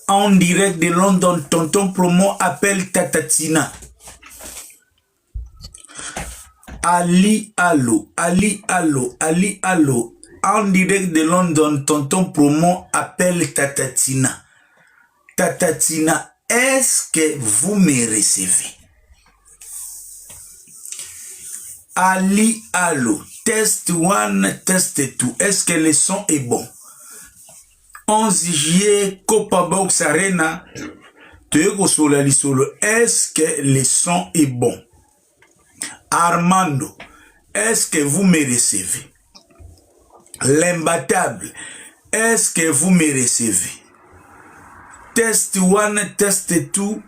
En direct de London, tonton promo appelle Tatatina. Ali allo, Ali allo, Ali allo. En direct de London, tonton promo appelle Tatatina. Tatatina, est-ce que vous me recevez? Ali allo, test 1, test 2. Est-ce que le son est bon? 11 juillet, Copa Box Arena. Est-ce que le son est bon? Armando, est-ce que vous me recevez? L'imbattable, est-ce que vous me recevez? Test 1, test 2.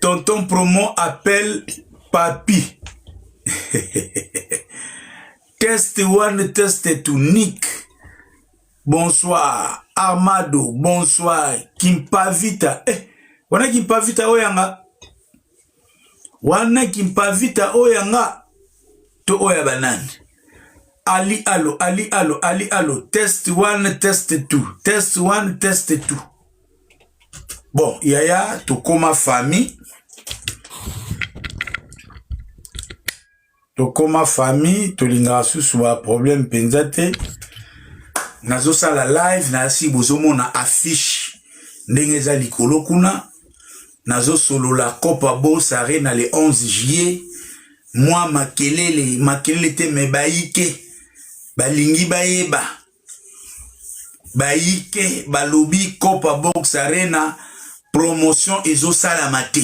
Tonton promo appelle Papi. Test 1, test 2. Nick, bonsoir. Armado, bonsoir. Kimpavita. Wana Kimpavita oyanga. Wana Kimpavita oyanga. To oya banani. Ali allo, Ali allo, Ali allo. Test 1, test 2. Test 1, test 2. Bon, yaya, to koma famille. To koma famille, to linga susu wa problème penzate. Nazo sala live, na si bozomo na affiche. Ndengeza likolo kuna. Nazo solo la Copa Box Arena le 11 juillet. Moi makelele te me baike. Balingi bayeba. Baike, balobi Copa Box Arena. Promotion ezo salamate.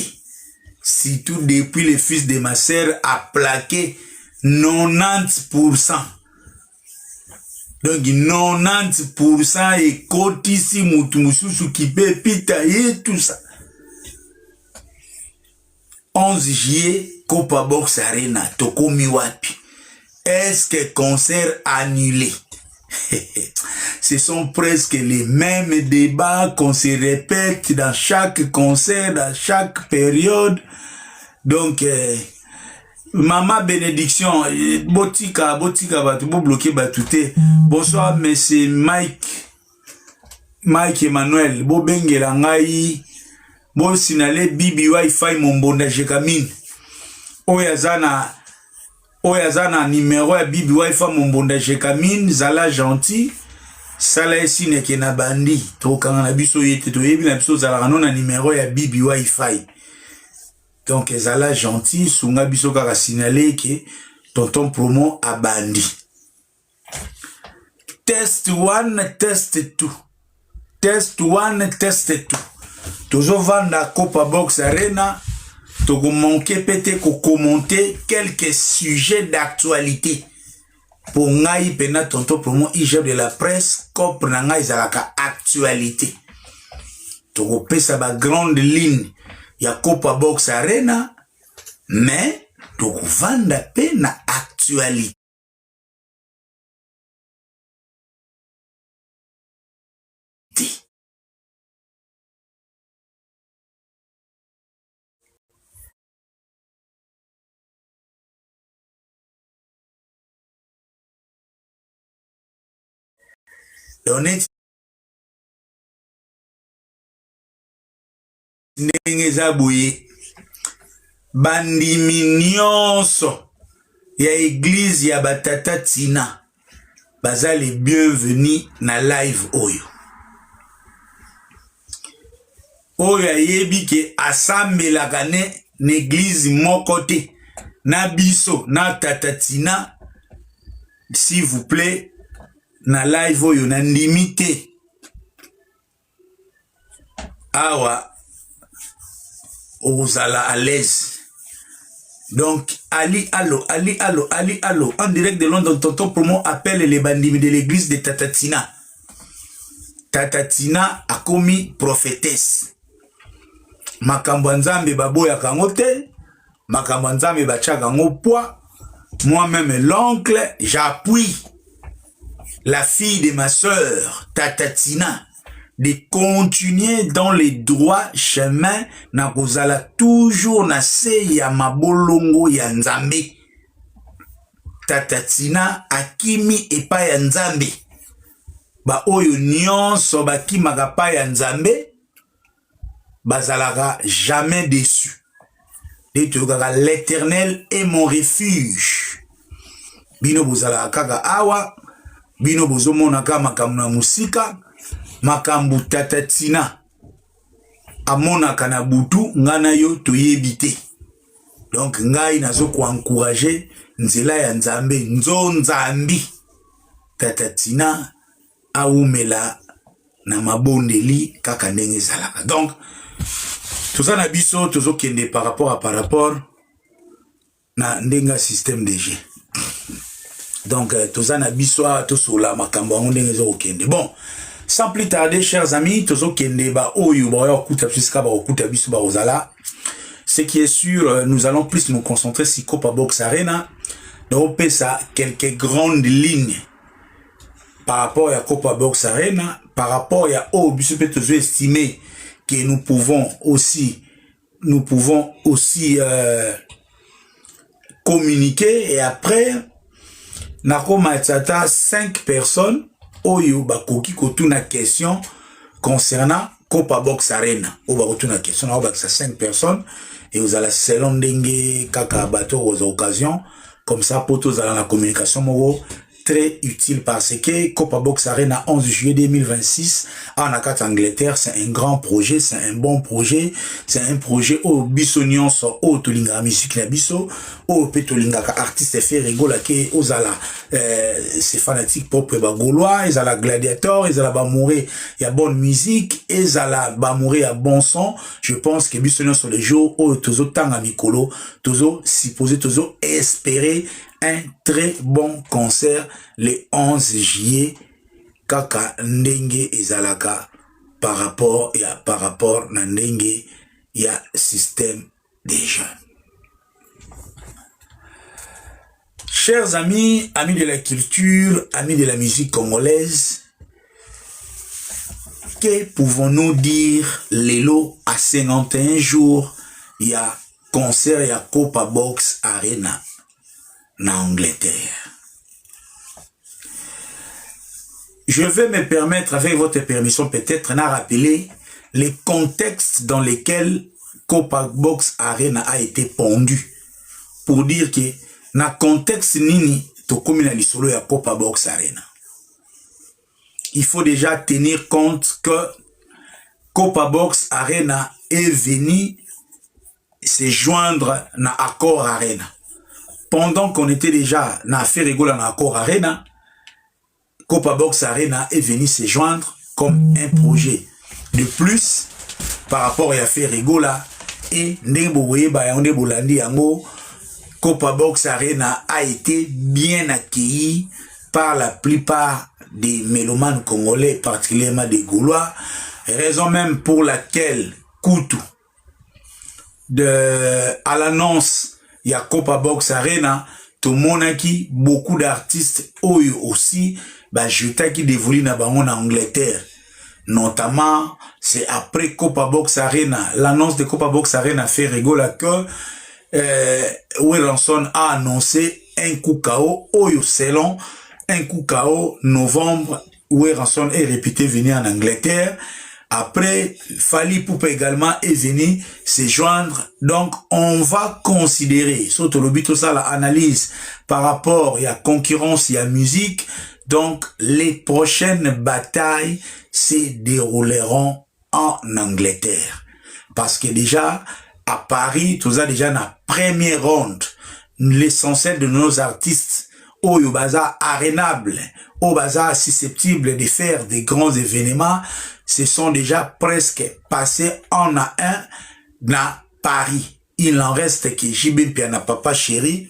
Surtout depuis le fils de ma sœur a plaqué 90%. Donc 90% et kotisi mutu mususu qui peut pita et tout ça. 11 juillet, Copa Box Arena, Tokomi wapi. Est-ce que concert annulé? Ce sont presque les mêmes débats qu'on se répète dans chaque concert, dans chaque période. Donc, Maman Bénédiction, Botika, batu bloqué batouté. Bonsoir, monsieur Mike Emmanuel, Bo Bengela ngai, Bo Sinale Bibi Wi-Fi Mombonda Jekamine. Oyazana numéro ya Bibi Wi-Fi Mombonda Jekamine, Zala gentil. Sala esi neke na bandi. Tokanga na biso yete, toyebi na biso zala na numéro ya Bibi Wi-Fi. Donc, Zala gentil, sunga biso kaka signalé que tonton promo a bandi. Test 1, test 2. Test 1, test 2. Toujours vanda Copa Box Arena. Togo manqué pété ko commenter quelques sujets d'actualité. Pour ngai pena tonton promo IGF de la presse, cop na ngai zalaka actualité. Togo pesa ba grande ligne. Ya Copa Box Arena, mais togo vanda pena actualité. Honnête ndenge zabouye bandimi nyonso ya église ya batata tina baza les bienvenus na live oyo ayebi ke asambelaka n'église moko te na biso na tata tina, s'il vous plaît, na live oyo na ndimi te awa ozala à l'aise. Donc Ali allo, Ali allo, Ali allo. En direct de London, tonton promo appelle les bandits de l'église de Tatatina. Tatatina a commis prophétesse. Makambo nzambe baboya kango te, makambo nzambe bachaka ngo poids. Moi-même l'oncle, j'appuie la fille de ma sœur Tatatina de continuer dans les droits chemins na kozala toujours na se ya mabolongo ya nzambe. Tatatina akimi epa ya nzambe. Ba oyo nyonso bakimaka pa ya nzambe bazalaka jamais déçu. L'éternel est mon refuge. Bino bozalaka kaka awa, bino bozomonaka makambo na musika, makambo tatatina amonaka na butu ngana yo toyebite. Donc ngai nazo ko encourager nzela ya nzambe nzambi tatatina aumela na mabondeli kaka ndenge ezalaka. Donc toza na biso tozokende par rapport na ndenga système DG. Donc toza na biso tosola makambo yango ndenge ezokende. Bon, sans plus tarder, chers amis, tozokende ba oyo ba okuta pisika ba okuta biso ba ozala. Ce qui est sûr, nous allons plus nous concentrer sur Copa Box Arena. Donc ça quelques grandes lignes par rapport à Copa Box Arena, par rapport à biso peut estimer que nous pouvons aussi communiquer. Et après nakoma tata 5 personnes oyo bakoki kotuna question concernant Copa Box Arena. O bakotuna question na baksa 5 personnes et vous allez selon ndenge kaka bato aux occasions comme ça pour tous dans la communication moro très utile parce que Copa Box Arena 11 juillet 2026 en Angleterre, c'est un grand projet, c'est un bon projet, c'est un projet au bisonion so au tolinga musique na biso au petolinga artiste fait rigola ke ozala c'est fanatique pop ba gaulois, ils ala gladiator, ils ala ba mourir, il y a bonne musique, ils ala ba mourir à bon son. Je pense que bisonion sur les jours au tozo tanga mikolo, tozo supposé tozo espérer un très bon concert le 11 juillet kaka ndenge ezalaka par rapport na ndenge ya système des jeunes. Chers amis, amis de la culture, amis de la musique congolaise, que pouvons-nous dire lelo à 51 jours il y a concert il y a Copa Box Arena en Angleterre. Je vais me permettre, avec votre permission, peut-être de rappeler les contextes dans lesquels Copa Box Arena a été pondu. Pour dire que, dans le contexte nini, to komina lisolo ya Copa Box Arena. Il faut déjà tenir compte que Copa Box Arena est venu se joindre na Accor Arena. Pendant qu'on était déjà dans l'affaire Egola dans Accor Arena, Copa Box Arena est venu se joindre comme un projet de plus par rapport à l'affaire Egola et Copa Box Arena a été bien accueilli par la plupart des mélomanes congolais, particulièrement des Gaulois, raison même pour laquelle Koutou, à l'annonce il y a Copa Box Arena, tout le monde qui beaucoup d'artistes aussi, jeté qui dévolent na bango en Angleterre. Notamment, c'est après Copa Box Arena, l'annonce de Copa Box Arena fait rigoler que Wilson a annoncé un coup KO, Oyo selon un coup KO novembre, Wilson est réputé venir en Angleterre. Après, Fally Ipupa également est venu se joindre. Donc, on va considérer, surtout le but, ça, l'analyse par rapport à la concurrence, il y a musique. Donc, les prochaines batailles se dérouleront en Angleterre. Parce que déjà, à Paris, tout ça déjà dans la première ronde, l'essentiel de nos artistes, au baza arénable, au baza susceptible de faire des grands événements, se sont déjà presque passés en à un dans Paris. Il en reste que JB Piana Papa Chéri.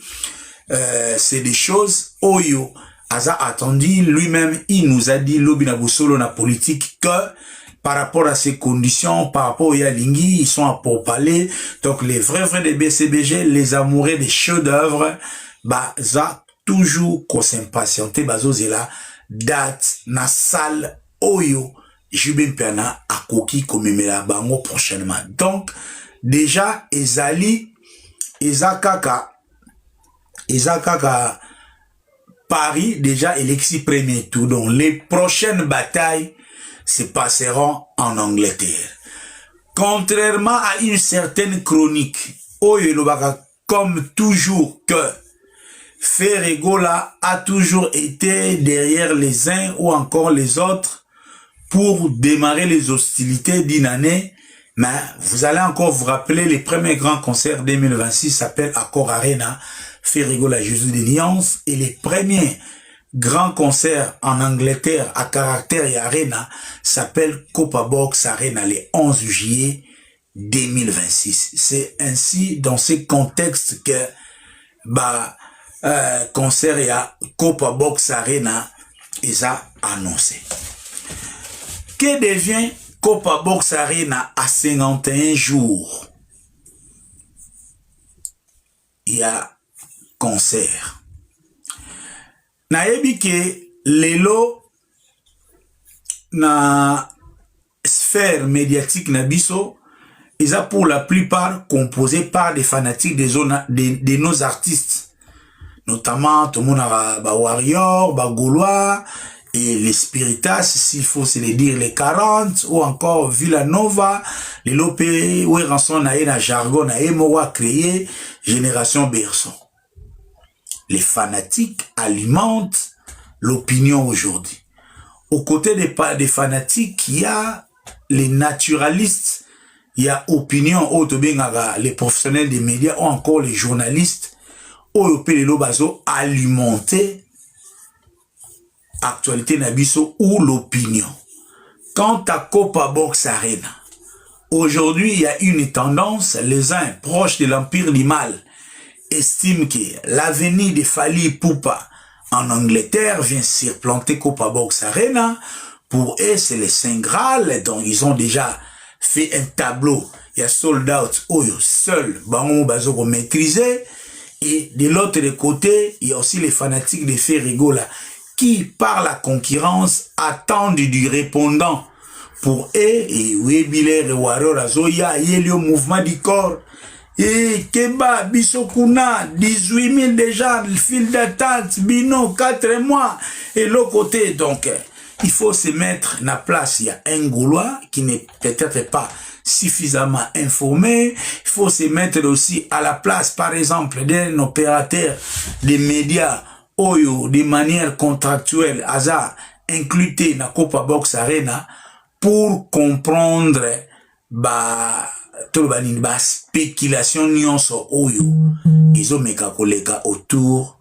C'est des choses, Oyo Aza attendu, lui-même, il nous a dit, Lobina Boussolo na politique, que par rapport à ces conditions, par rapport à Yalingi, ils sont à pourparler. Donc, les vrais des BCBG, les amoureux des chefs-d'œuvre, ça toujours qu'on s'impatienter, zela date na salle Oyo. Jubin Piana a koki komemela bango prochainement. Donc, déjà, Ezali, Ezakaka, Paris, déjà, élection premier tour. Donc, les prochaines batailles se passeront en Angleterre. Contrairement à une certaine chronique, comme toujours que Ferregola a toujours été derrière les uns ou encore les autres pour démarrer les hostilités d'une année, mais vous allez encore vous rappeler les premiers grands concerts 2026 s'appellent Accor Arena, Ferregola Jésus d'Alliance, et les premiers grands concerts en Angleterre à caractère et arena s'appellent Copa Box Arena le 11 juillet 2026. C'est ainsi dans ce contexte que concert et à Copa Box Arena ils a annoncé. Que devient Copa Box Arena à 51 jours? Il y a concert. Nayebi que lelo na sphère médiatique na biso, ils ont pour la plupart composé par des fanatiques de nos artistes, notamment tout le monde a Warrior, Gaulois et les Spiritas, s'il faut se le dire, les 40 ou encore Villanova, les Lopé, ou Ranson naé na jargon naé mowa créé Génération Berson. Les fanatiques alimentent l'opinion aujourd'hui. Aux côtés des fanatiques, il y a les naturalistes, il y a opinion, les professionnels des médias ou encore les journalistes, alimenter actualité nabiso ou l'opinion. Quant à Copa Box Arena, aujourd'hui, il y a une tendance, les uns proches de l'Empire du Mal estiment que l'avenir de Fali Ipupa en Angleterre vient surplanter Copa Box Arena. Pour eux, c'est le Saint Graal, donc ils ont déjà fait un tableau. Il y a sold out, seul, Bango Bazoko maîtrisé. Et de l'autre côté, il y a aussi les fanatiques de Ferregola qui, par la concurrence, attendent du répondant. Pour eux, et Webile, Warrior, Azoya, il y a le mouvement du corps. Et Keba, Bisokuna, 18 000 déjà, le fil d'attente, Bino, 4 mois. Et l'autre côté, donc, il faut se mettre à la place. Il y a un Gaulois qui n'est peut-être pas suffisamment informé. Il faut se mettre aussi à la place, par exemple, d'un opérateur des médias, Oyo, de manière contractuelle, hasard, incluté dans Copa Box Arena, pour comprendre, spéculation nyonso Oyo. Ils ont mis autour,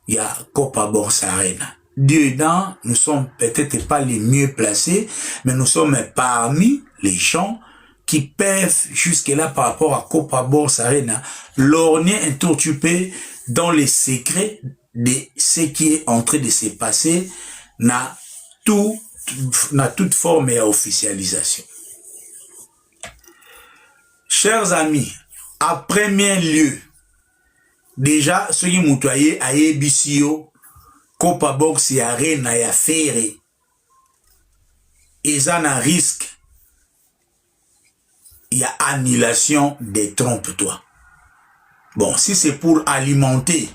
il y a Copa Box Arena. Dedans, nous sommes peut-être pas les mieux placés, mais nous sommes parmi les gens qui peuvent jusque-là par rapport à Copa Box Arena lorgner un tour tupé dans les secrets de ce qui est en train de se passer na toute forme et officialisation. Chers amis, à premier lieu, déjà, ceux qui moutoyé à Ebisio, Copa Box et Arena et Affaire, ils ont un risque. Il y a annulation des trompe-toi. Bon, si c'est pour alimenter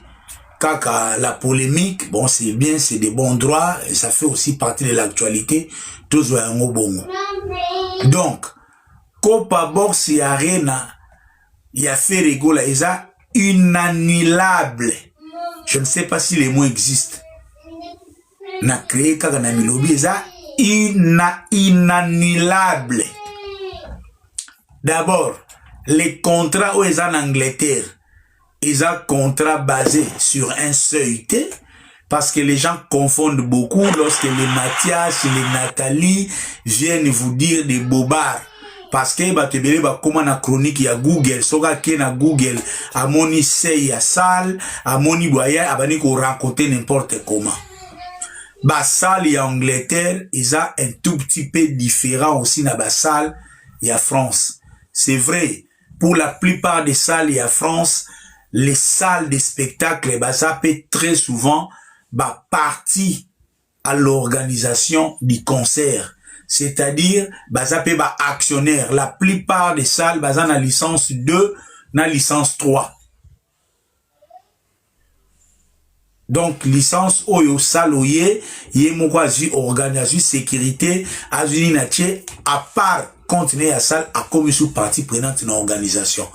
la polémique, bon, c'est bien, c'est des bons droits, et ça fait aussi partie de l'actualité, tous un bon. Donc, Copa Box et Arena, il y a fait rigoler, ils ont inannulable. Je ne sais pas si les mots existent. Na créé Kagana Milobi, ils ont inannulable. D'abord, les contrats où ils sont en Angleterre, ils ont contrat basé sur un seuil T, parce que les gens confondent beaucoup lorsque les Mathias, les Nathalie viennent vous dire des bobards. Parce que comme na chronique, il y a Google, soga qui na Google, à moni sey ya salle, à moni boya, à bani ko raconter n'importe comment. Salle y a Angleterre, ils ont un tout petit peu différent aussi na salle y a France. C'est vrai, pour la plupart des salles y a France, les salles de spectacle, ça peut très souvent partie à l'organisation du concert. C'est-à-dire, ça peut actionnaire. La plupart des salles, ça na licence 2, na licence 3. Donc, licence oyo saloye, yé mokwazi organisation sécurité, azuni natie, à part contenu à salle a commis sous partie prenante dans l'organisation.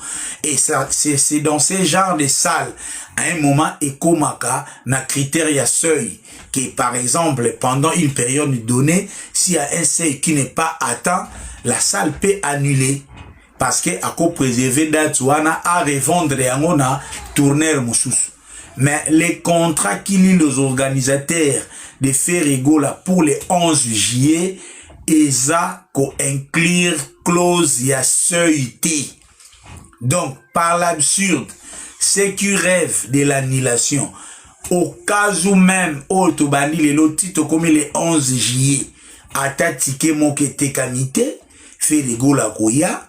Et ça, c'est dans ces genres de salles, à un moment, Ekomaka, na critère y a seuil, que par exemple, pendant une période donnée, s'il y a un seuil qui n'est pas atteint, la salle peut annuler. Parce que à quoi préserver d'Atouana à revendre et à tourner moussous. Mais les contrats qui lient les organisateurs de Ferregola pour le 11 juillet, ils ont inclure clause y a seuil. Donc, par l'absurde, ceux qui rêvent de l'annulation, au cas où même, Otobani, les lotitos comme le 11 juillet, à tatike mon kete kamite, Ferregola Koya,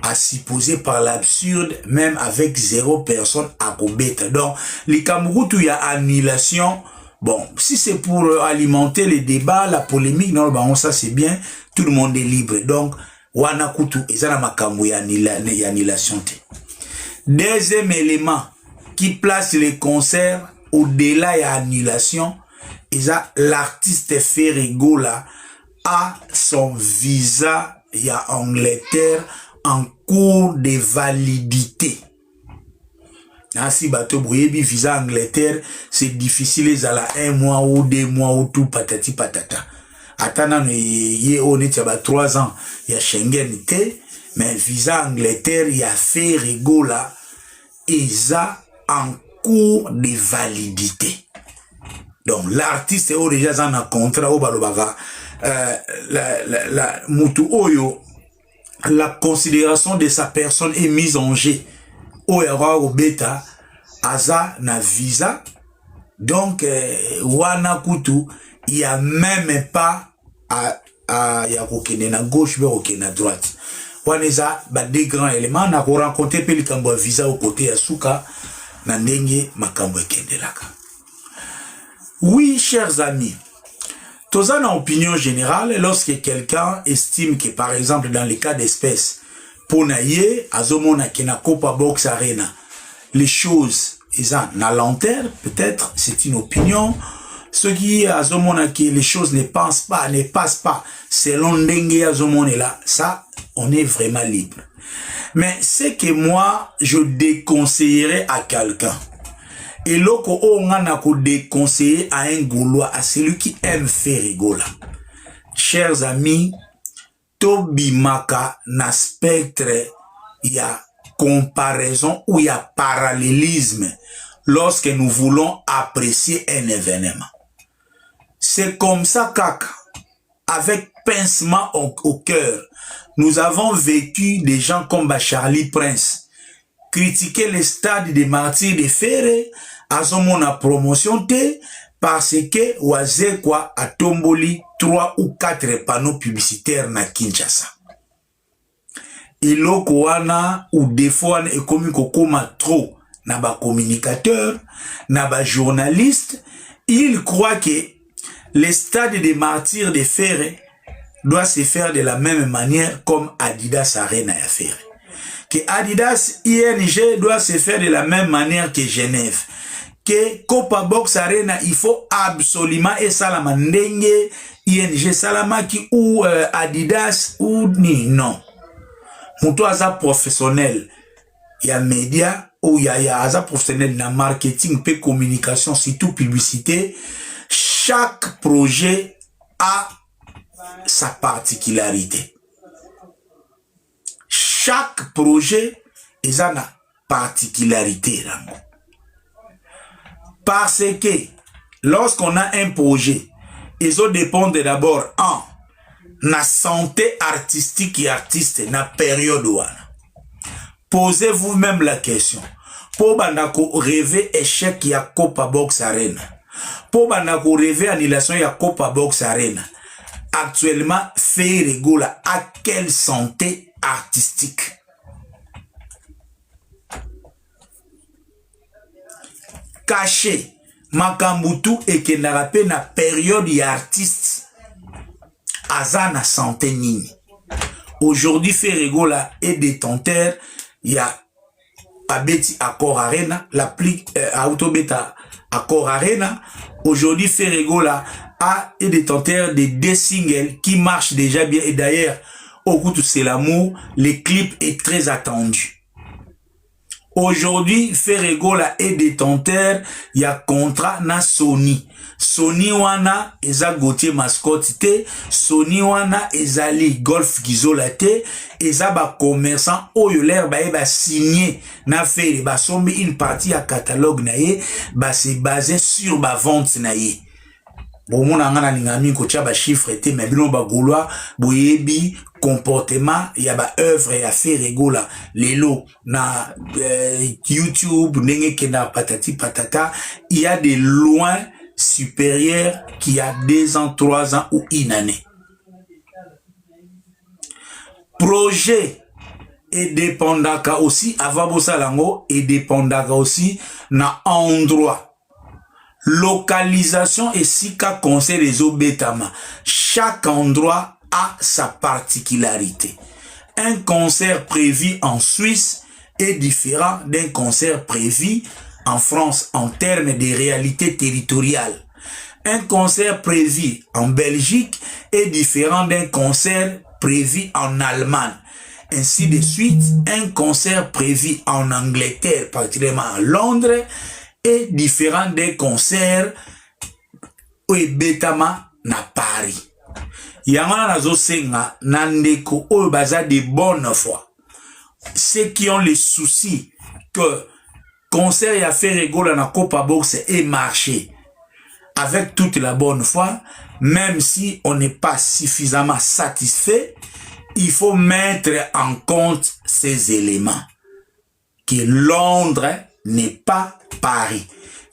à supposer par l'absurde, même avec 0 personne à Kobeta. Donc, les Cameroun, il y a annulation. Bon, si c'est pour alimenter les débats, la polémique, non, bah, ça c'est bien, tout le monde est libre. Donc, Wanakutu, ezana makambo ya annulation. Deuxième élément qui place les concerts au-delà de l'annulation, l'artiste Ferregola a son visa ya Angleterre en cours de validité. Si bateau brouillé visa Angleterre, c'est difficile, ils ont 1 mois ou 2 mois ou tout patati patata. Attendant, on est à 3 ans, il y a Schengen, mais visa Angleterre, il y a Ferregola, ils ont en cours de validité. Donc, l'artiste est déjà dans un contrat au Balobaga, Mutu Oyo, la considération de sa personne est mise en jeu. Au bêta, Aza na visa. Donc, Wanakutu, il n'y a même pas à gauche, mais à droite. Waneza, des grands éléments, n'a rencontré Pelikambo visa au côté à Souka, Nandenge, Makambo Kendelaka. Oui, chers amis, tous en opinion générale, lorsque quelqu'un estime que, par exemple, dans les cas d'espèce, pour naïe, azomona kena Copa Box Arena, les choses, ils ont na lanterne, peut-être, c'est une opinion. Ce qui azomona que les choses ne passent pas, selon Dengue azomona là, ça, on est vraiment libre. Mais c'est que moi, je déconseillerais à quelqu'un. Et loko on a déconseillé à un Gaulois, à celui qui aime Ferregola. Chers amis, Tobimaka na spectre, il y a comparaison ou il y a parallélisme lorsque nous voulons apprécier un événement. C'est comme ça avec pincement au cœur, nous avons vécu des gens comme Charlie Prince, critiquer le stade des martyrs de Ferre, à son moment à promotion parce que Wazekwa a tomboli 3 ou 4 panneaux publicitaires na Kinshasa. Et l'Okoana ou des fois est comme kokoma trop na ba communicateur, na ba journaliste, il croit que le stade des martyrs de Ferre doit se faire de la même manière comme Adidas Arena à Ferre. Que Adidas ING doit se faire de la même manière que Genève. Que Copa Box Arena, il faut absolument et salama ndenge ING salamaki ou Adidas ou ni non. Moutou aza professionnel, il y a média ou il y a aza professionnel na marketing pe communication, surtout publicité. Chaque projet a sa particularité. Chaque projet a une particularité. Parce que lorsqu'on a un projet, ils dépendent d'abord la santé artistique et artiste na période où. Posez-vous même la question. Pour bandako rêver échec ya Copa Box Arena. Pour bandako rêver annulation ya Copa Box Arena. Actuellement, Ferregola a quelle santé artistique? Caché, Makambutu et que n'a rappelé na période y artiste Azana santé nini. Aujourd'hui, Ferregola est détenteur, il y a Abeti Accor Arena, l'applique Autobeta Accor Arena. Aujourd'hui, Ferregola est détenteur de 2 singles qui marchent déjà bien. Et d'ailleurs, Au goût c'est l'amour, le clip est très attendu. Aujourd'hui, Ferregola est détenteur, il y a contrat na Sony. Sony wana eza Gauthier mascotte te, Sony wana ezali Golf Gizola te, eza ba commerçant oyo l'air ba signé na Ferre, ba sombi une partie à catalogue na ye, ba se basé sur ba vente na ye. Bon, mon angana lingami ko tia ba chiffre te, mais bino ba gaulois boyebi comportement ya ba œuvre ya Ferregola lelo na YouTube ndenge kena patati patata, il y a des loin supérieurs qui a 2 ans, 3 ans ou une année. Projet et dépendaka aussi avant bosalango et dépendaka aussi na endroit. Localisation et sika conseil des obétama. Chaque endroit a sa particularité. Un concert prévu en Suisse est différent d'un concert prévu en France en termes de réalité territoriale. Un concert prévu en Belgique est différent d'un concert prévu en Allemagne. Ainsi de suite, un concert prévu en Angleterre, particulièrement à Londres, est différent des concerts au Betama na Paris. Yamana nazo senga nandeko o baza de bonne foi. Ceux qui ont les soucis que concert y a fait Ferregola na Copa Box et marché avec toute la bonne foi, même si on n'est pas suffisamment satisfait, il faut mettre en compte ces éléments. Que Londres n'est pas Paris.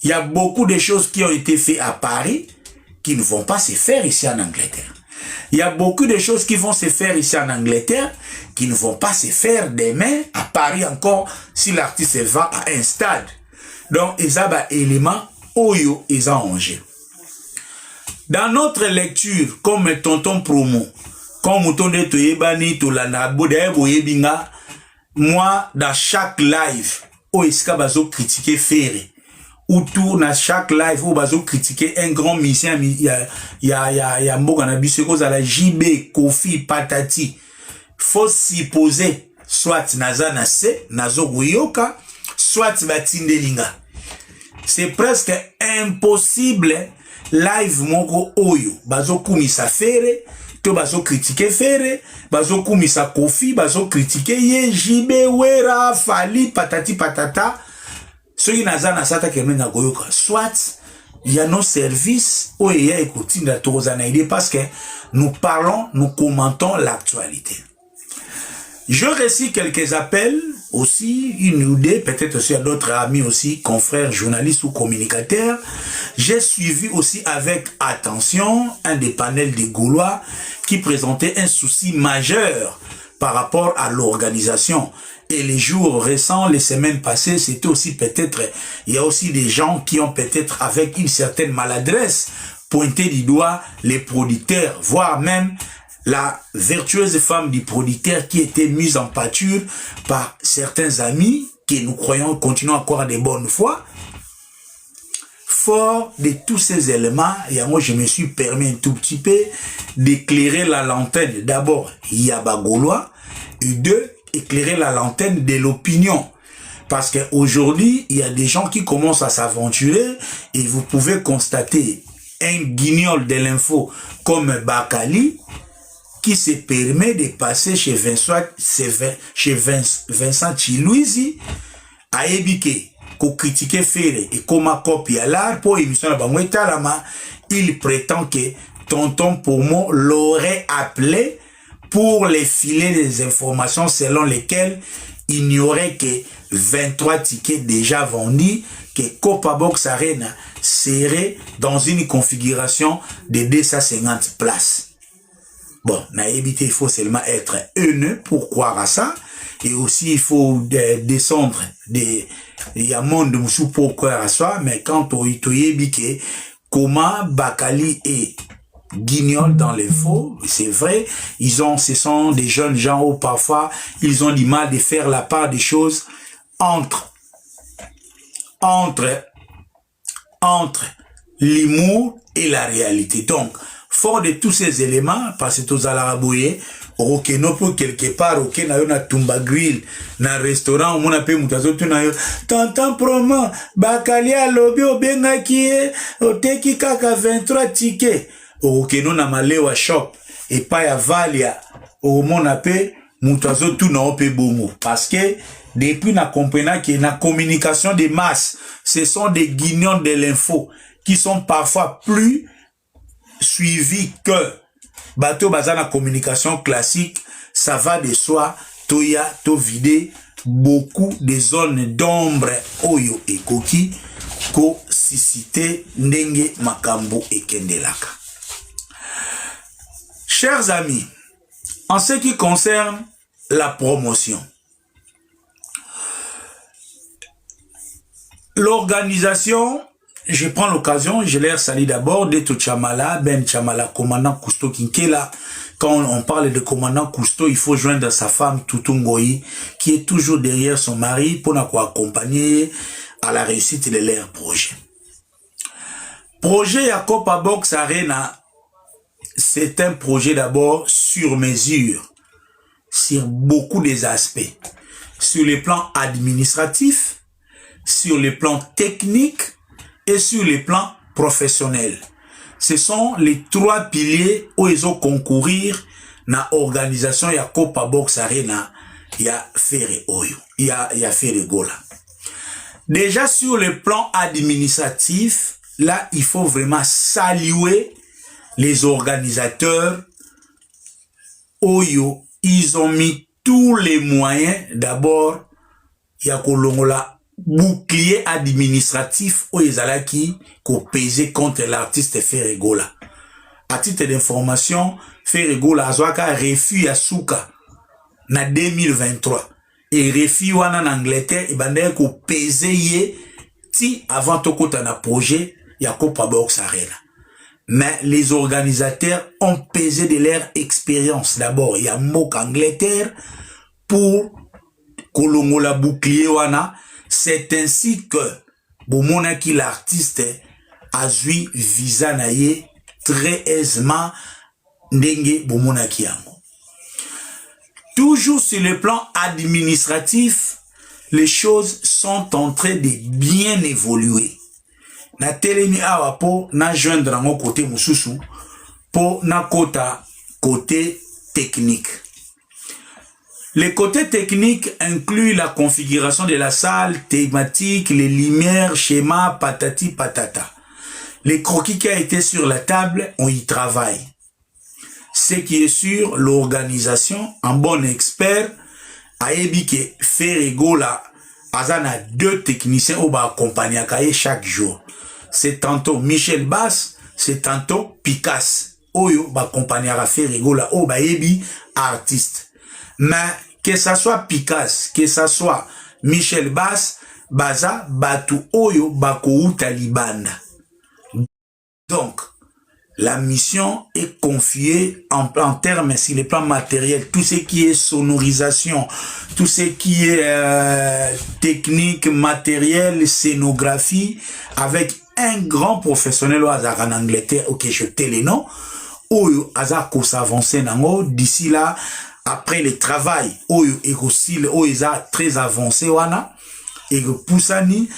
Il y a beaucoup de choses qui ont été faites à Paris qui ne vont pas se faire ici en Angleterre. Il y a beaucoup de choses qui vont se faire ici en Angleterre qui ne vont pas se faire demain à Paris encore si l'artiste va à un stade. Donc, il y a des éléments oyo ils ont rangé. Dans notre lecture, comme tonton promo, comme mouton de Toyebani, Tolana, Bodae, Boyebinga, moi, dans chaque live, où est-ce que bazo critiquer Ferre, ou tout dans chaque live où bazo critiquer un grand musicien, il y a Mboganabi, c'est cause à la JB, Kofi, Patati. Faut s'y poser, soit naza na se, nazo goyoka, soit batindelinga. C'est presque impossible, live moko oyo, bazo kumisa Ferre, to bazo critiquer Ferre, bazo kumisa Kofi, bazo critiquer ye, JB, Wera, Fali, patati patata. Ce qui n'a pas sata kemen na goyoka. Soit il y a nos services où il y a écouté la Torozanaïde parce que nous parlons, nous commentons l'actualité. Je récite quelques appels aussi, une ou deux, peut-être aussi à d'autres amis aussi, confrères, journalistes ou communicateurs. J'ai suivi aussi avec attention un des panels des Gaulois qui présentait un souci majeur par rapport à l'organisation. Et les jours récents, les semaines passées, c'était aussi peut-être, il y a aussi des gens qui ont peut-être avec une certaine maladresse pointé du doigt les producteurs, voire même la vertueuse femme du producteur qui était mise en pâture par certains amis que nous croyons continuons à croire de bonne foi. Fort de tous ces éléments, et moi je me suis permis un tout petit peu d'éclairer la lanterne. D'abord, il y a Bagolois, et deux, éclairer la lanterne de l'opinion. Parce qu'aujourd'hui, il y a des gens qui commencent à s'aventurer et vous pouvez constater un guignol de l'info comme Bakali qui se permet de passer chez Vincent Chilouizi à Ebike pour critiquer Ferre et comme copie à l'art pour émission il prétend que Tonton Pomo l'aurait appelé pour les filer des informations selon lesquelles il n'y aurait que 23 tickets déjà vendus, que Copa Box Arena serait dans une configuration de 250 places. Bon, naïbité, il faut seulement être haineux pour croire à ça. Et aussi, il faut descendre il y a monde de pour croire à ça, mais quand on y a comment Bakali et Guignol dans les faux, c'est vrai, ce sont des jeunes gens où parfois ils ont du mal de faire la part des choses entre l'humour et la réalité. Donc, Fort de tous ces éléments, parce que tous à l'araboye, ok, non pour quelque part, ok, na yo na tumba grill, na restaurant, on a payé moutazo, tu na yo, tantan promo, bakali a lobi, obenga kie, oteki kaka 23 tickets, ok, non na malewa shop, et pas ya valia, au mon appel, moutazo, tout na ope bongo, parce que, depuis na comprenant que la communication de masse, ce sont des guignons de l'info, qui sont parfois plus suivi que bateau bazana communication classique, ça va de soi, toya, to vide, beaucoup de zones d'ombre, oyo et koki, ko sisite, ndenge makambo et kendelaka. Chers amis, en ce qui concerne la promotion, l'organisation, je prends l'occasion, je leur salue d'abord d'être Chamala, Ben Chamala, commandant Cousteau Kinkela. Quand on parle de commandant Cousteau, il faut joindre sa femme Toutungoyi, qui est toujours derrière son mari pour nous accompagner à la réussite de leur projet. Projet Yakopa Box Arena, c'est un projet d'abord sur mesure, sur beaucoup des aspects, sur le plan administratif, sur le plan technique, et sur les plans professionnels. Ce sont les trois piliers où ils ont concourir dans l'organisation ya Copa Box Arena ya Ferre Oyo, ya Ferre Gola. Déjà sur le plan administratif, là il faut vraiment saluer les organisateurs Oyo, ils ont mis tous les moyens d'abord ya kolongola bouclier administratif au ezalaki ko peser contre l'artiste Ferre Gola. À titre d'information, Ferre Gola azwaka refus ya suka na 2023 et refus wana en Angleterre et bandé ko peser ye ti avant tokota na projet ya Copa Box Arena. Mais les organisateurs ont pesé de leur expérience. D'abord, il y a Mok Angleterre pour kolongola bouclier wana. C'est ainsi que Bomonaki l'artiste a eu visa naye très aisément ndenge Bomonaki yango. Toujours sur le plan administratif, les choses sont en train de bien évoluer. Na telemi awa po na joindre ngo côté mususu po na kota côté technique. Les côtés techniques incluent la configuration de la salle, thématique, les lumières, schémas, patati patata. Les croquis qui a été sur la table, on y travaille. Ce qui est sûr, l'organisation, un bon expert, a ébiqué Ferre Gola, azana deux techniciens au bas accompagner chaque jour. C'est tantôt Michel Bass, c'est tantôt Picasso. Oyo ba accompagner à Ferre Gola, au bas ébi artiste. Mais que ça soit Picasso, que ça soit Michel Bass, baza batu oyo bako talibanda. Donc, la mission est confiée en termes sur les plans matériels, tout ce qui est sonorisation, tout ce qui est technique, matériel, scénographie, avec un grand professionnel au hasard en Angleterre, ok, je t'ai les noms, oyo hasard qu'on s'avance nango, d'ici là, après le travail, oyo et aussi oyo très avancé wana, et que Poussani,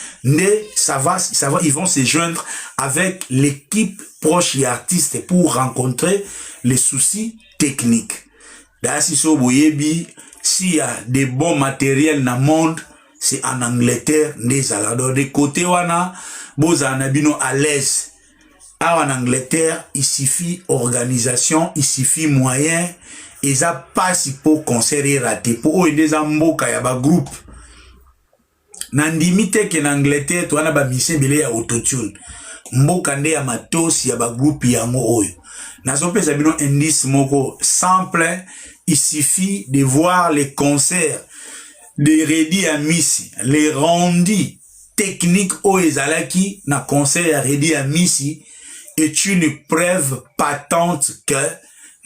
ça va, ils vont se joindre avec l'équipe proche et artiste pour rencontrer les soucis techniques. D'ailleurs, si s'il y a des bons matériels dans le monde, c'est en Angleterre, donc des côtés wana, bozanabino à l'aise. En Angleterre, il suffit organisation, il suffit moyen, et ça passe pour concert raté, pour des amboka ya ba groupe. Nandimite que en Angleterre, tu as ba mission belé ya autotune. Mboka nde ya matos ya ba groupe yango oyo. Nazope sabino indice moko simple, il suffit de voir les concerts de Redi à Missy, les rendus techniques au ezalaki na concert ya Redi à Missy est une preuve patente que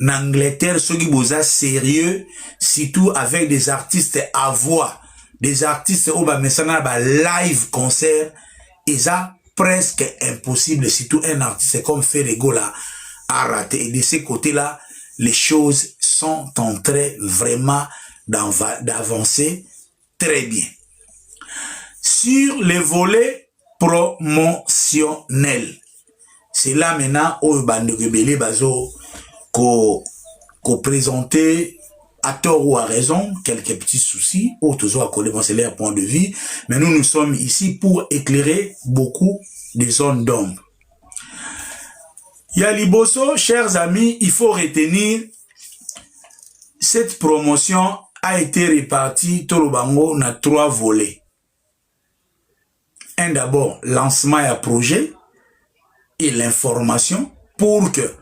en Angleterre, ceux qui bosa sérieux, surtout avec des artistes à voix, des artistes au bas live concert, et ça presque impossible, surtout un artiste comme Ferre Gola, a raté. Et de ce côté-là, les choses sont en train vraiment d'avancer très bien. Sur les volets promotionnels, c'est là maintenant où Bandegubele Bazo qu'on présenter à tort ou à raison quelques petits soucis, ou toujours à connaître leur point de vue, mais nous sommes ici pour éclairer beaucoup de zones d'ombre. Yaliboso, chers amis, il faut retenir cette promotion a été répartie Tolobango na 3 volets. Un d'abord, lancement et projet et l'information pour que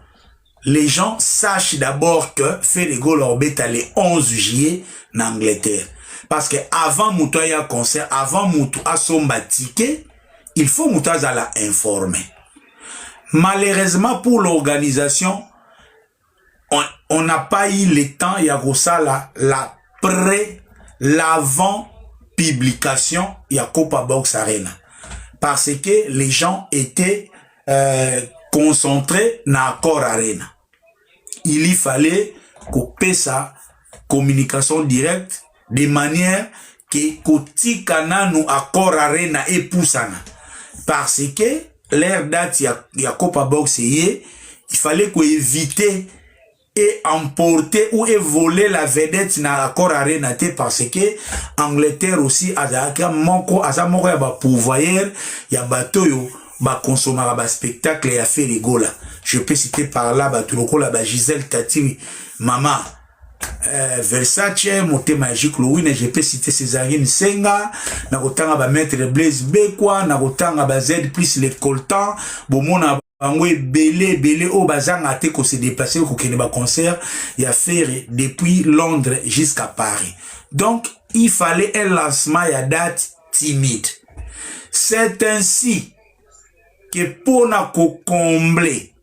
les gens sachent d'abord que Ferrego Lorbet est le 11 juillet en Angleterre. Parce que avant Moutou y a concert, avant Moutou a son ticket, il faut Moutou à la informer. Malheureusement pour l'organisation, on n'a pas eu le temps, il y a l'avant-publication, il y a Copa Box Arena. Parce que les gens étaient concentrés dans l'accord Arena. Il y fallait couper sa communication directe de manière que Kotikana nous accord Arena et Poussana. Parce que l'air date, il y a Copa Box il fallait qu'on évite et emporter ou voler la vedette dans l'accord Arena parce que Angleterre aussi a un pourvoyeur, il y a bateau ba consommer ba spectacle et a fait les gola. Je peux citer par là ba tout le Gisèle Tati maman Versace Moté Magique Louis, je peux citer Césarine Senga na kotanga ba maître Blaise Bekwa na kotanga ba Z plus les coltans bomona Angwe belé au bazang a été qu'on s'est déplacé au Kenya concert il a fait depuis Londres jusqu'à Paris. Donc il fallait un lancement à date timide. C'est ainsi que pour combler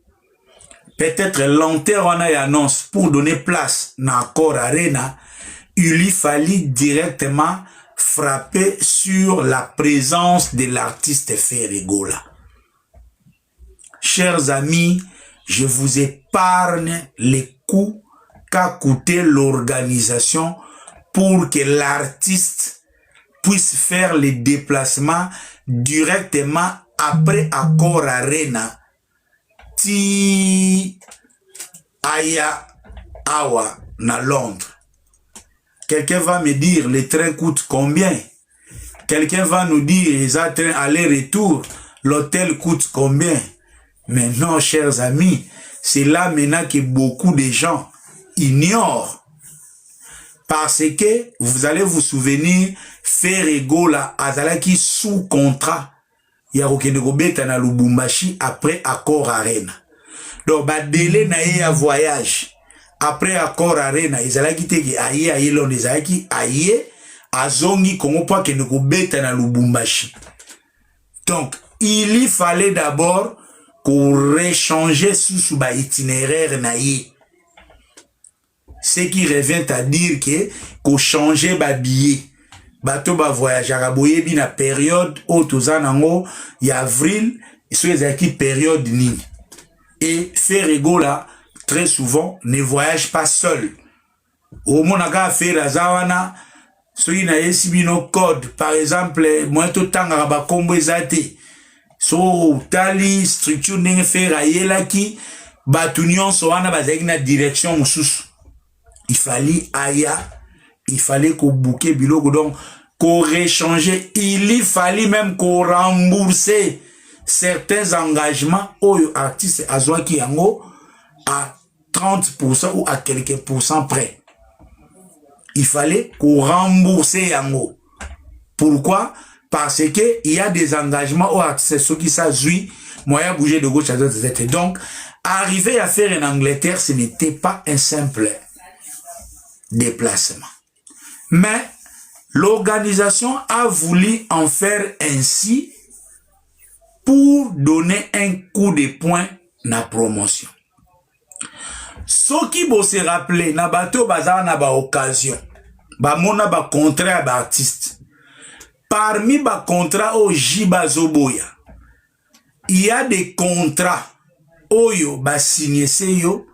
peut-être lenteur on a annonce pour donner place dans l'accord Arena, il lui fallait directement frapper sur la présence de l'artiste Ferrego là. Chers amis, je vous épargne les coûts qu'a coûté l'organisation pour que l'artiste puisse faire les déplacements directement après Accor Arena ti Aya Awa na Londres. Quelqu'un va me dire les trains coûtent combien? Quelqu'un va nous dire les trains aller-retour, l'hôtel coûte combien? Mais non, chers amis, c'est là maintenant que beaucoup de gens ignorent. Parce que vous allez vous souvenir, Ferrego la azalaki sous contrat. Il y a aucun gobeta na Lubumbashi après Accor Arena. Donc, ba délai na ya voyage. Après Accor Arena, ils allaient quitter aïe l'on les aïe aïe azongi kongo pa ke gobeta na Lubumbashi. Donc, il y fallait d'abord qu'on réchange sous ba itinéraire naïe. Ce qui revient à dire que qu'on change ba billet. Bateau ba voyage araboye bi na période au tozanango y avril sur les acquis période ni. Et Ferrego là très souvent ne voyage pas seul. Au monaka faire azawana so ina esibino code par exemple moi to tanga ba kombo ezate. So tali structure ndenge faire ayelaki batu nyonso wana bazaki na direction mususu. Il fallait qu'on bouquet biloko donc qu'on réchangeait, il fallait même qu'on rembourser certains engagements aux artistes azwaki yango à 30% ou à quelques pourcents près. Il fallait qu'on rembourse yango. Pourquoi? Parce que il y a des engagements aux artistes ceux qui s'ajoute moyen bouger de gauche à droite. Donc arriver à faire en Angleterre, ce n'était pas un simple déplacement. Mais l'organisation a voulu en faire ainsi pour donner un coup de poing na promotion. Ce qui vous se rappeler, na bateau bazar na ba occasion, ba mona ba contrat ba artiste. Parmi ba contrat au Jibazoboya, il y a des contrats oyo ba signé seyo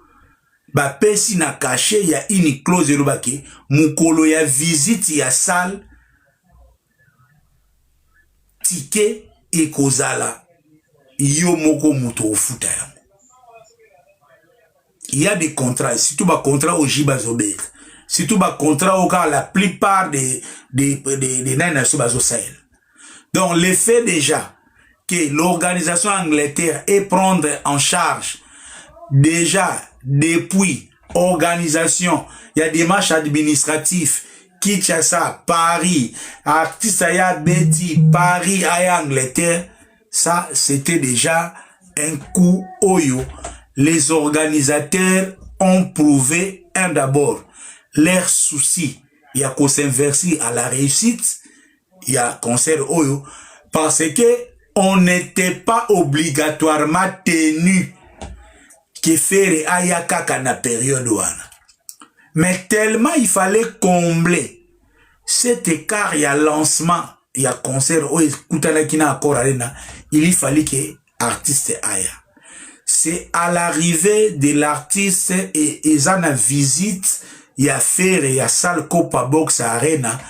ba pesi na cachet ya une clause elobaki mukolo ya visite ya salle ticket ekozala yo moko muto ofuta yango. Il y a des contrats, surtout des contrats au Jibazobé, surtout des contrats au cas la plupart des nations au Sahel. Donc, le fait déjà que l'organisation Angleterre est prendre en charge déjà depuis organisation, il y a des démarches administratives, Kinshasa, Paris, artiste Aya Betty, Paris, Aya Angleterre, ça c'était déjà un coup oyo. Les organisateurs ont prouvé, d'abord, leur souci, il y a qu'on s'inverser à la réussite, il y a concert Oyo, parce que on n'était pas obligatoirement tenu que faire ayaka na période wana. Mais tellement il fallait combler cet écart, il y a lancement, il y a concert Oyo, Kutanakina Akor Arena, il fallait que artiste aya. C'est à l'arrivée de l'artiste et ils en a visite, il y a faire et il y a salle Copa Box Arena,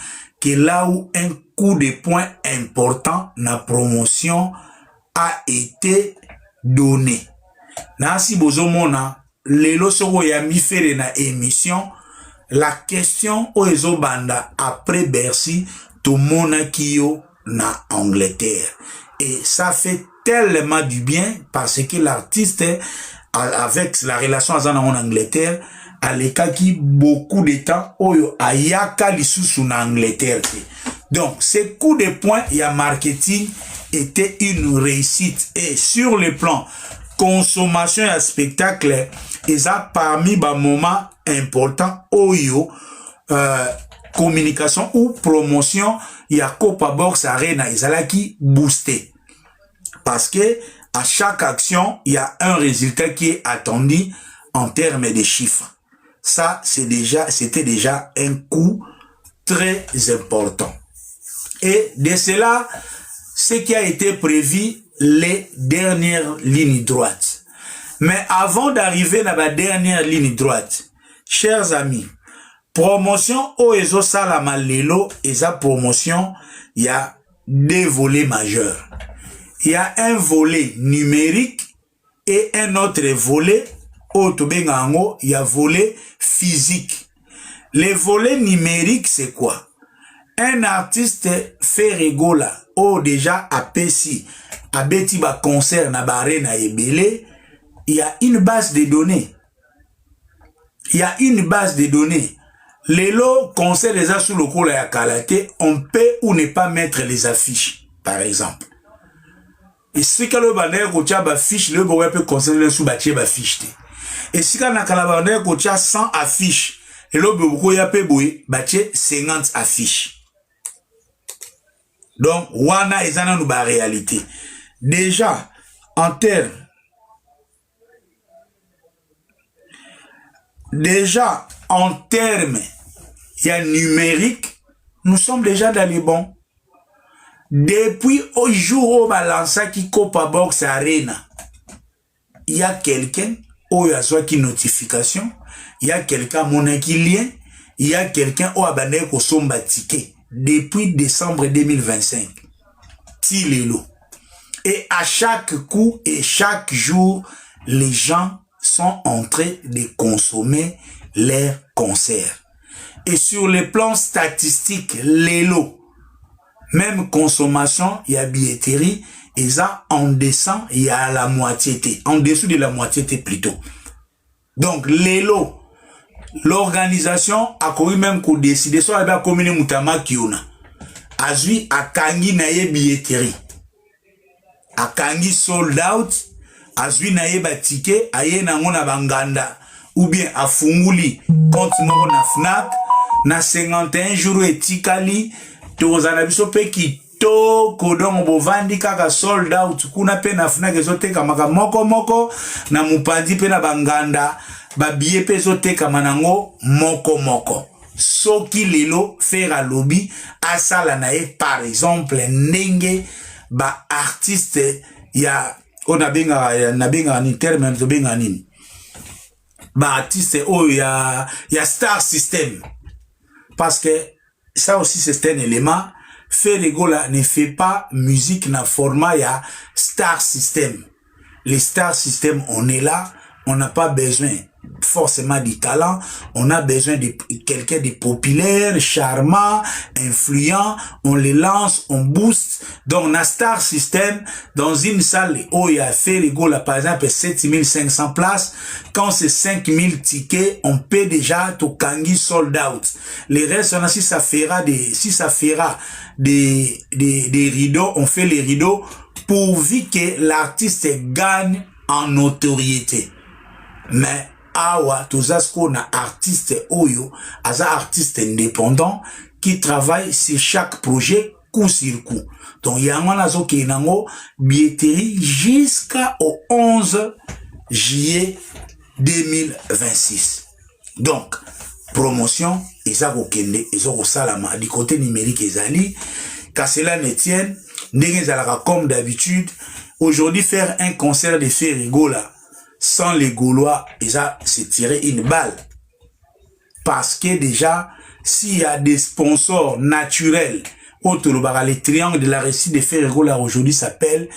que là où un coup de poing important na promotion a été donné. Nasi bozomona, lelo soko ya mi faire na émission, la question oezo banda après Bercy, tout mona kiyo na Angleterre. Et ça fait tellement du bien parce que l'artiste, avec la relation en Angleterre, a l'écaki beaucoup de temps, oyo ayaka lisusu na Angleterre. Donc, ce coup de poing, il y a marketing, était une réussite. Et sur le plan consommation et spectacle, ils ont parmi les moments importants, oyo, communication ou promotion, il y a Copa Box Arena, ils ont qui boosté. Parce que à chaque action, il y a un résultat qui est attendu en termes de chiffres. Ça, c'était déjà un coup très important. Et de cela, ce qui a été prévu, les dernières lignes droites. Mais avant d'arriver à la dernière ligne droite, chers amis, promotion Oezo Salama Lelo et sa promotion, il y a deux volets majeurs. Il y a un volet numérique et un autre volet, il y a volet physique. Le volet numérique, c'est quoi? Un artiste fait rigola, déjà à Pessi, à Betty ba concert na Barena et Belé, il y a une base de données. Il y a une base de données. Les lots concert les a sous le coup la Kalate, on peut ou ne pas mettre les affiches, par exemple. Et si que le bannière kocha ba fiche, le bois peut conserver sous bâtir ba fiche. Et si que na kalabannière kocha 100 affiches, et le bois ya peut bouer bâtir 50 affiches. Donc, wana ezana nou ba réalité. Déjà, en termes il y a numérique, nous sommes déjà dans les bons. Depuis au jour où balança qui Copa Box Arena, il y a quelqu'un où il y a soit qui notification, il y a quelqu'un mon qui lien, il y a quelqu'un où abandonné ko somba ticket depuis décembre 2025. Tilelo. Et à chaque coup et chaque jour, les gens sont en train de consommer leurs concerts. Et sur le plan statistique, les lots, même consommation, il y a billetterie, et ça, en descend, il y a la moitié, en dessous de la moitié plutôt. Donc, les lots, l'organisation a connu même qu'on décide, soit la commune Moutama Kiona, azui a kangi na ye billetterie, a kangi sold out, azui na ye ba ticket, aye na ngona banganda, ou bien a funguli, compte moko na FNAC, na 51 jours etikali, tozana biso pe kitoko donc bovandi kaka sold out kuna pe na FNAC ezoteka maka moko na mupandi pe na banganda ba billet pe ezoteka manango moko soki lelo faire lobby asala na ye par exemple ndenge ba artiste ya on a benga ni terme to benga nini ba artiste oh ya star system parce que ça aussi c'est un élément. Ferregola ne fait pas musique dans format ya star system. Les star system, on est là, on n'a pas besoin forcément du talent, on a besoin de quelqu'un de populaire, charmant, influent, on les lance, on booste. Donc, on a star system dans une salle où il y a Ferregola, par exemple, 7500 places. Quand c'est 5000 tickets, on peut déjà tout kangi sold out. Les restes, si ça fera des rideaux, on fait les rideaux pourvu que l'artiste gagne en notoriété. Mais awa tozasko na artiste oyo aza artiste indépendant qui travaille sur chaque projet coup sur coup. Donc yango nazo kenango billetterie jusqu'au 11 juillet 2026. Donc promotion ezako kende ezako salama du côté numérique ezali car cela ne tienne ndenge ezalaka comme d'habitude. Aujourd'hui faire un concert de Ferregola sans les Gaulois, déjà, c'est tirer une balle. Parce que déjà, s'il y a des sponsors naturels, les triangles de la récit de Ferregola aujourd'hui s'appelle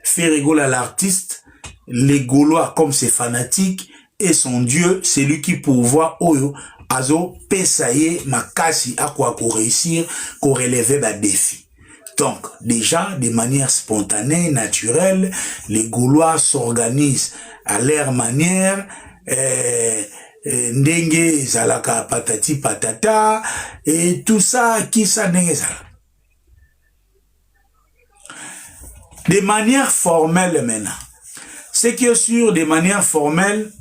Ferregola l'artiste, les Gaulois comme ses fanatiques, et son dieu, c'est lui qui pourvoit Oyo, Azo, Pesaye, Makasi, à quoi qu'on réussir, qu'on relève des défis. Donc, déjà, de manière spontanée, naturelle, les Gaulois s'organisent à leur manière, ndenge zalaka patati patata, et tout ça, qui ça ndenge zalaka. De manière formelle maintenant. Ce qui est sûr, de manière formelle,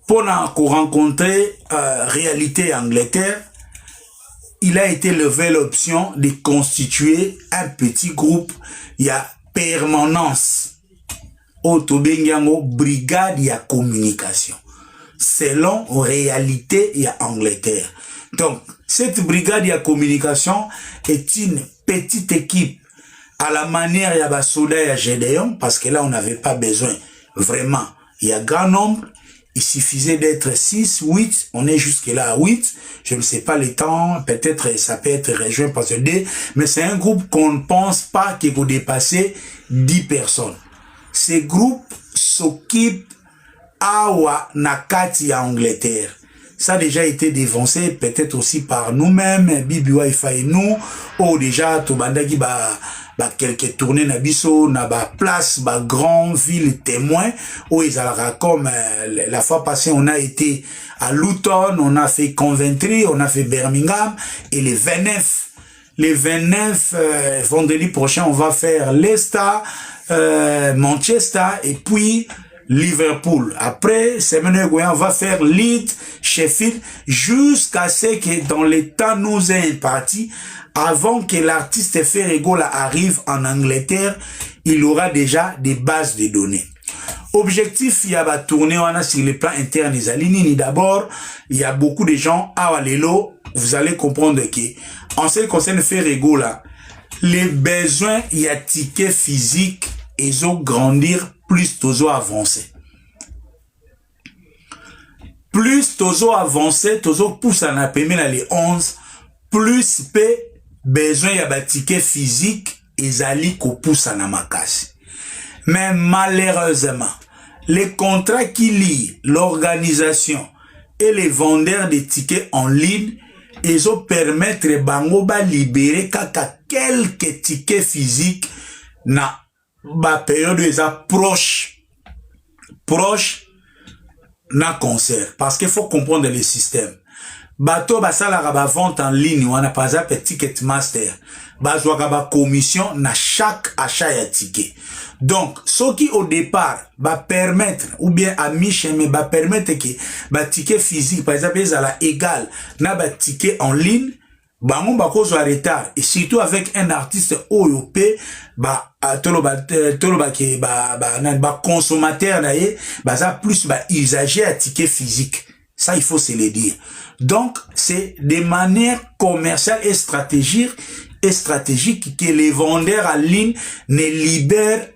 pour rencontrer réalité Angleterre, il a été levé l'option de constituer un petit groupe, il y a permanence. Autobengiango brigade ya communication selon réalité ya Angleterre. Donc cette brigade ya communication est une petite équipe à la manière ya basoda ya Gédéon, parce que là on n'avait pas besoin vraiment, il y a grand nombre, il suffisait d'être 6, 8, on est jusque là à 8, je ne sais pas le temps, peut-être ça peut être rejoint par ce D, mais c'est un groupe qu'on ne pense pas qu'il peut dépasser 10 personnes. Ces groupes s'occupent awa nakati à Angleterre. Ça a déjà été dévancé peut-être aussi par nous-mêmes, Bibi Wi-Fi et nous, ou déjà Tobandagi quelques tournées na biso na place grande ville témoin où ils allaient comme la fois passée on a été à Luton, on a fait Coventry, on a fait Birmingham et les 29 vendredi prochain on va faire Leicester, Manchester et puis Liverpool. Après, semaine on va faire Leeds, Sheffield, jusqu'à ce que dans le temps nous est imparti, avant que l'artiste Ferregola arrive en Angleterre, il aura déjà des bases de données. Objectif, il y a tourner on a sur le plan interne des Alinini. D'abord, il y a beaucoup de gens à Walelo, vous allez comprendre que en ce qui concerne Ferregola, les besoins, il y a ticket physique, ils ont grandir plus tozo avancé. Plus tozo avancé, tozo pousse en appel les 11, plus pe besoin y a ba ticket physique, ils allient ko pousse en amakasi. Mais malheureusement, les contrats qui lient l'organisation et les vendeurs de tickets en ligne, ils ont permettre bango ba libérer kaka quelques tickets physiques na ba période est proche na concert, parce qu'il faut comprendre le système. Bato basala ba vente en ligne, on a par exemple Ticketmaster, bazwa ba commission na chaque achat ya ticket. Donc ce qui au départ va permettre ou bien à mi-chemin va permettre que ba ticket physique par exemple ezala égal na ba ticket en ligne, bango bakozwa retard, et surtout avec un artiste OYOP consommateur naie baza plus usager à ticket physique. Ça il faut se le dire. Donc c'est de manière commerciale et stratégique est stratégique que les vendeurs en ligne ne libèrent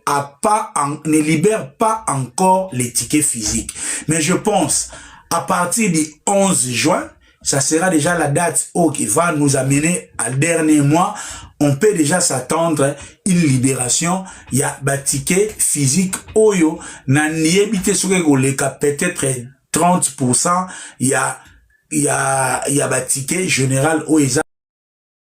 pas encore les tickets physiques. Mais je pense, à partir du 11 juin, ça sera déjà la date qui va nous amener à dernier mois. On peut déjà s'attendre une libération. Il y a des tickets physiques. Oyo, peut-être 30%. Il y a des tickets général.